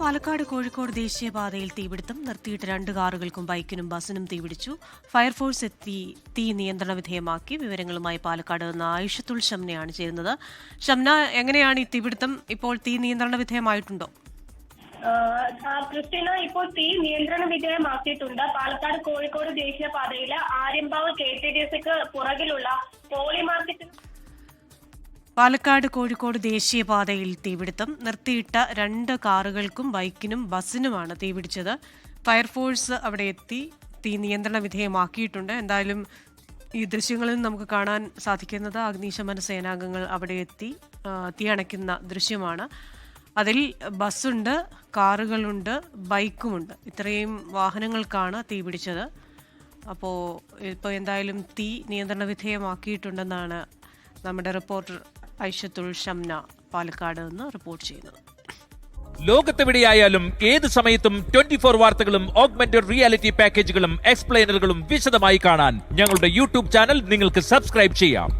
പാലക്കാട് കോഴിക്കോട് ദേശീയപാതയിൽ തീപിടുത്തം. നിർത്തിയിട്ട് 2 കാറുകൾക്കും ബൈക്കിനും ബസിനും തീപിടിച്ചു. ഫയർഫോഴ്സ് എത്തി തീ നിയന്ത്രണ വിധേയമാക്കി. വിവരങ്ങളുമായി പാലക്കാട് നിന്ന് ആയിഷത്തുൽ ഷംനയാണ് ചേരുന്നത്. ഷംന, എങ്ങനെയാണ് ഈ തീപിടുത്തം? ഇപ്പോൾ തീ നിയന്ത്രണ വിധേയമായിട്ടുണ്ടോ? ക്രിസ്റ്റീന, ഇപ്പോൾ തീ നിയന്ത്രണ വിധേയമാക്കിയിട്ടുണ്ട്. പാലക്കാട് കോഴിക്കോട് ദേശീയപാതയിലെ ആര്യമ്പാവ് KTDSക്ക് പുറകിലുള്ള പോളി മാർക്കറ്റ്. പാലക്കാട് കോഴിക്കോട് ദേശീയപാതയിൽ തീപിടുത്തം. നിർത്തിയിട്ട 2 കാറുകൾക്കും ബൈക്കിനും ബസിനുമാണ് തീപിടിച്ചത്. ഫയർഫോഴ്സ് അവിടെ എത്തി തീ നിയന്ത്രണ വിധേയമാക്കിയിട്ടുണ്ട്. എന്തായാലും ഈ ദൃശ്യങ്ങളിൽ നമുക്ക് കാണാൻ സാധിക്കുന്നത് അഗ്നിശമന സേനാംഗങ്ങൾ അവിടെ എത്തി തീ അണയ്ക്കുന്ന ദൃശ്യമാണ്. അതിൽ ബസ്സുണ്ട്, കാറുകളുണ്ട്, ബൈക്കുമുണ്ട്. ഇത്രയും വാഹനങ്ങൾക്കാണ് തീ പിടിച്ചത്. ഇപ്പോൾ എന്തായാലും തീ നിയന്ത്രണ വിധേയമാക്കിയിട്ടുണ്ടെന്നാണ് നമ്മുടെ റിപ്പോർട്ടർ ഐഷത്തുൽ ഷംന പാലക്കാട് നിന്ന് റിപ്പോർട്ട് ചെയ്യുന്നത്. ലോകത്തെവിടെയായാലും ഏത് സമയത്തും 24 വാർത്തകളും ഓഗ്മെന്റഡ് റിയാലിറ്റി പാക്കേജുകളും എക്സ്പ്ലെയിനറുകളും വിശദമായി കാണാൻ ഞങ്ങളുടെ യൂട്യൂബ് ചാനൽ നിങ്ങൾക്ക് സബ്സ്ക്രൈബ് ചെയ്യാം.